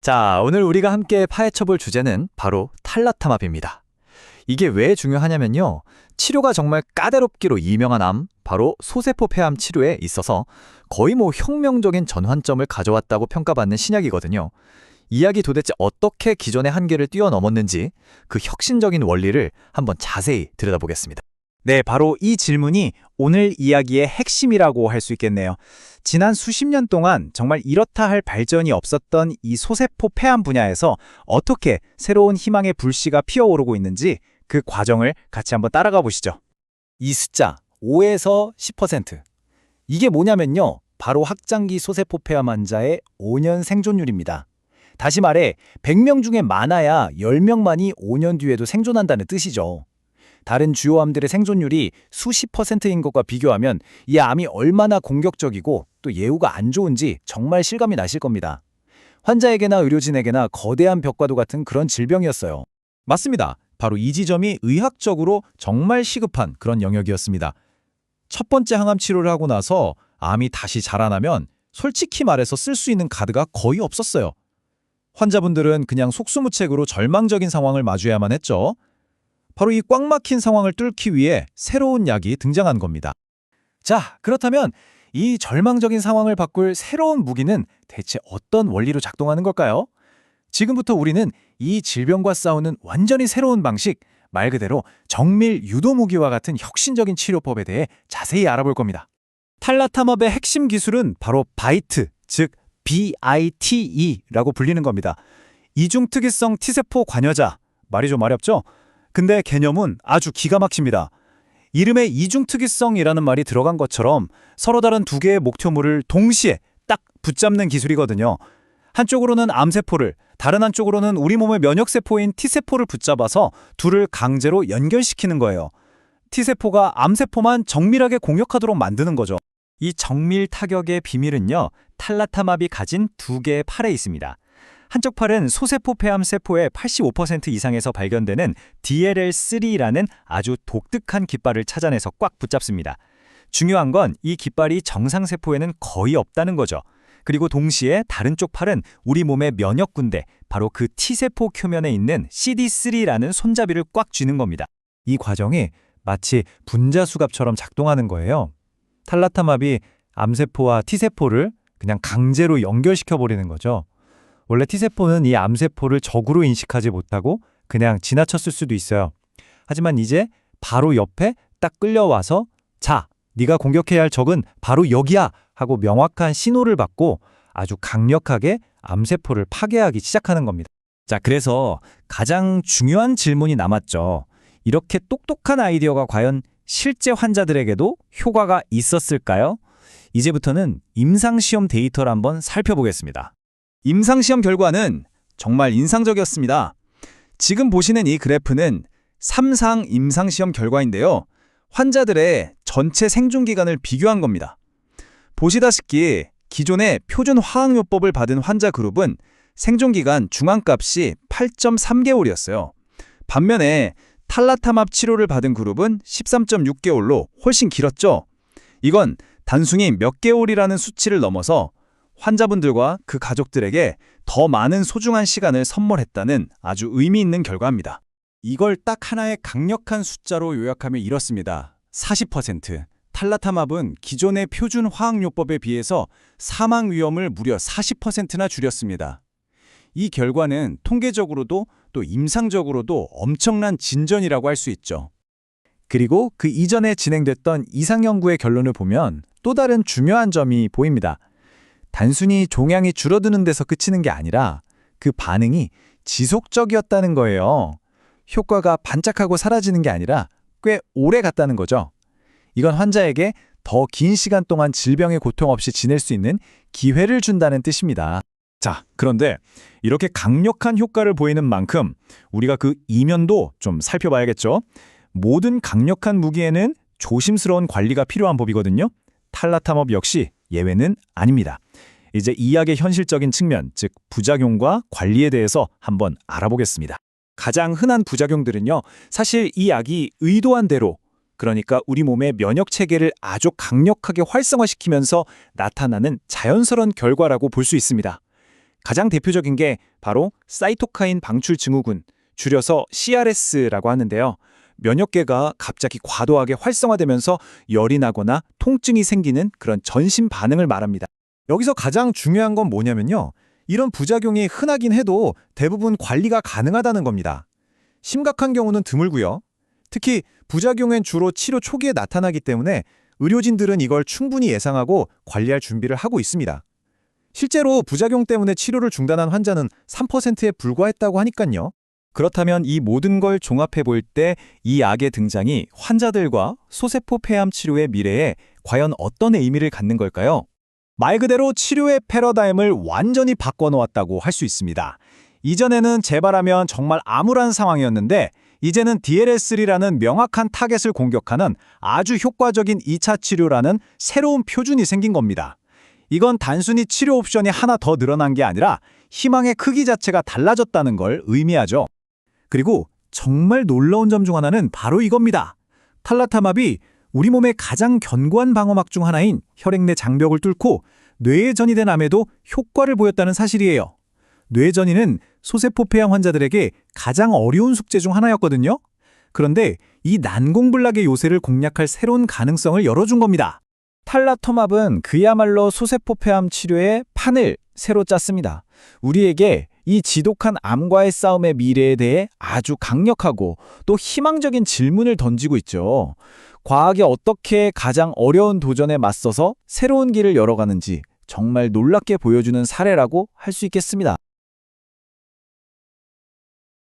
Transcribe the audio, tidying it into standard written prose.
자, 오늘 우리가 함께 파헤쳐볼 주제는 바로 탈라타맙입니다. 이게 왜 중요하냐면요. 치료가 정말 까다롭기로 유명한 암, 바로 소세포 폐암 치료에 있어서 거의 혁명적인 전환점을 가져왔다고 평가받는 신약이거든요. 이 약이 도대체 어떻게 기존의 한계를 뛰어넘었는지 그 혁신적인 원리를 한번 자세히 들여다보겠습니다. 네, 바로 이 질문이 오늘 이야기의 핵심이라고 할 수 있겠네요. 지난 수십 년 동안 정말 이렇다 할 발전이 없었던 이 소세포 폐암 분야에서 어떻게 새로운 희망의 불씨가 피어오르고 있는지 그 과정을 같이 한번 따라가 보시죠. 이 숫자 5에서 10%. 이게 뭐냐면요. 바로 확장기 소세포 폐암 환자의 5년 생존율입니다. 다시 말해 100명 중에 많아야 10명만이 5년 뒤에도 생존한다는 뜻이죠. 다른 주요 암들의 생존율이 수십 %인 것과 비교하면 이 암이 얼마나 공격적이고 또 예후가 안 좋은지 정말 실감이 나실 겁니다. 환자에게나 의료진에게나 거대한 벽과도 같은 그런 질병이었어요. 맞습니다. 바로 이 지점이 의학적으로 정말 시급한 그런 영역이었습니다. 첫 번째 항암 치료를 하고 나서 암이 다시 자라나면 솔직히 말해서 쓸 수 있는 카드가 거의 없었어요. 환자분들은 그냥 속수무책으로 절망적인 상황을 마주해야만 했죠. 바로 이 꽉 막힌 상황을 뚫기 위해 새로운 약이 등장한 겁니다. 자, 그렇다면 이 절망적인 상황을 바꿀 새로운 무기는 대체 어떤 원리로 작동하는 걸까요? 지금부터 우리는 이 질병과 싸우는 완전히 새로운 방식, 말 그대로 정밀 유도 무기와 같은 혁신적인 치료법에 대해 자세히 알아볼 겁니다. 탈라타맙의 핵심 기술은 바로 바이트, 즉 BITE라고 불리는 겁니다. 이중특이성 T세포 관여자, 말이 좀 어렵죠? 근데 개념은 아주 기가 막힙니다. 이름에 이중특이성이라는 말이 들어간 것처럼 서로 다른 두 개의 목표물을 동시에 딱 붙잡는 기술이거든요. 한쪽으로는 암세포를, 다른 한쪽으로는 우리 몸의 면역세포인 T세포를 붙잡아서 둘을 강제로 연결시키는 거예요. T세포가 암세포만 정밀하게 공격하도록 만드는 거죠. 이 정밀 타격의 비밀은요. 탈라타맙이 가진 두 개의 팔에 있습니다. 한쪽 팔은 소세포 폐암 세포의 85% 이상에서 발견되는 DLL3라는 아주 독특한 깃발을 찾아내서 꽉 붙잡습니다. 중요한 건 이 깃발이 정상세포에는 거의 없다는 거죠. 그리고 동시에 다른 쪽 팔은 우리 몸의 면역군대, 바로 그 T세포 표면에 있는 CD3라는 손잡이를 꽉 쥐는 겁니다. 이 과정이 마치 분자수갑처럼 작동하는 거예요. 탈라타맙이 암세포와 T세포를 그냥 강제로 연결시켜버리는 거죠. 원래 T세포는 이 암세포를 적으로 인식하지 못하고 그냥 지나쳤을 수도 있어요. 하지만 이제 바로 옆에 딱 끌려와서 자, 네가 공격해야 할 적은 바로 여기야 하고 명확한 신호를 받고 아주 강력하게 암세포를 파괴하기 시작하는 겁니다. 자, 그래서 가장 중요한 질문이 남았죠. 이렇게 똑똑한 아이디어가 과연 실제 환자들에게도 효과가 있었을까요? 이제부터는 임상시험 데이터를 한번 살펴보겠습니다. 임상시험 결과는 정말 인상적이었습니다. 지금 보시는 이 그래프는 3상 임상시험 결과인데요. 환자들의 전체 생존기간을 비교한 겁니다. 보시다시피 기존의 표준 화학요법을 받은 환자 그룹은 생존기간 중앙값이 8.3개월이었어요. 반면에 탈라타맙 치료를 받은 그룹은 13.6개월로 훨씬 길었죠. 이건 단순히 몇 개월이라는 수치를 넘어서 환자분들과 그 가족들에게 더 많은 소중한 시간을 선물했다는 아주 의미 있는 결과입니다. 이걸 딱 하나의 강력한 숫자로 요약하면 이렇습니다. 40%. 탈라타맙은 기존의 표준 화학요법에 비해서 사망 위험을 무려 40%나 줄였습니다. 이 결과는 통계적으로도 또 임상적으로도 엄청난 진전이라고 할 수 있죠. 그리고 그 이전에 진행됐던 이상 연구의 결론을 보면 또 다른 중요한 점이 보입니다. 단순히 종양이 줄어드는 데서 그치는 게 아니라 그 반응이 지속적이었다는 거예요. 효과가 반짝하고 사라지는 게 아니라 꽤 오래 갔다는 거죠. 이건 환자에게 더 긴 시간 동안 질병의 고통 없이 지낼 수 있는 기회를 준다는 뜻입니다. 자, 그런데 이렇게 강력한 효과를 보이는 만큼 우리가 그 이면도 좀 살펴봐야겠죠. 모든 강력한 무기에는 조심스러운 관리가 필요한 법이거든요. 탈라타맙 역시 예외는 아닙니다. 이제 이 약의 현실적인 측면, 즉 부작용과 관리에 대해서 한번 알아보겠습니다. 가장 흔한 부작용들은요. 사실 이 약이 의도한 대로, 그러니까 우리 몸의 면역 체계를 아주 강력하게 활성화시키면서 나타나는 자연스러운 결과라고 볼 수 있습니다. 가장 대표적인 게 바로 사이토카인 방출 증후군, 줄여서 CRS라고 하는데요. 면역계가 갑자기 과도하게 활성화되면서 열이 나거나 통증이 생기는 그런 전신 반응을 말합니다. 여기서 가장 중요한 건 뭐냐면요. 이런 부작용이 흔하긴 해도 대부분 관리가 가능하다는 겁니다. 심각한 경우는 드물고요. 특히 부작용은 주로 치료 초기에 나타나기 때문에 의료진들은 이걸 충분히 예상하고 관리할 준비를 하고 있습니다. 실제로 부작용 때문에 치료를 중단한 환자는 3%에 불과했다고 하니까요. 그렇다면 이 모든 걸 종합해 볼 때 이 약의 등장이 환자들과 소세포 폐암 치료의 미래에 과연 어떤 의미를 갖는 걸까요? 말 그대로 치료의 패러다임을 완전히 바꿔놓았다고 할 수 있습니다. 이전에는 재발하면 정말 암울한 상황이었는데 이제는 DLL3라는 명확한 타겟을 공격하는 아주 효과적인 2차 치료라는 새로운 표준이 생긴 겁니다. 이건 단순히 치료 옵션이 하나 더 늘어난 게 아니라 희망의 크기 자체가 달라졌다는 걸 의미하죠. 그리고 정말 놀라운 점 중 하나는 바로 이겁니다. 탈라타맙이 우리 몸의 가장 견고한 방어막 중 하나인 혈액 내 장벽을 뚫고 뇌에 전이된 암에도 효과를 보였다는 사실이에요. 뇌 전이는 소세포 폐암 환자들에게 가장 어려운 숙제 중 하나였거든요. 그런데 이 난공불락의 요새를 공략할 새로운 가능성을 열어준 겁니다. 탈라토맙은 그야말로 소세포 폐암 치료의 판을 새로 짰습니다. 우리에게 이 지독한 암과의 싸움의 미래에 대해 아주 강력하고 또 희망적인 질문을 던지고 있죠. 과학이 어떻게 가장 어려운 도전에 맞서서 새로운 길을 열어가는지 정말 놀랍게 보여주는 사례라고 할 수 있겠습니다.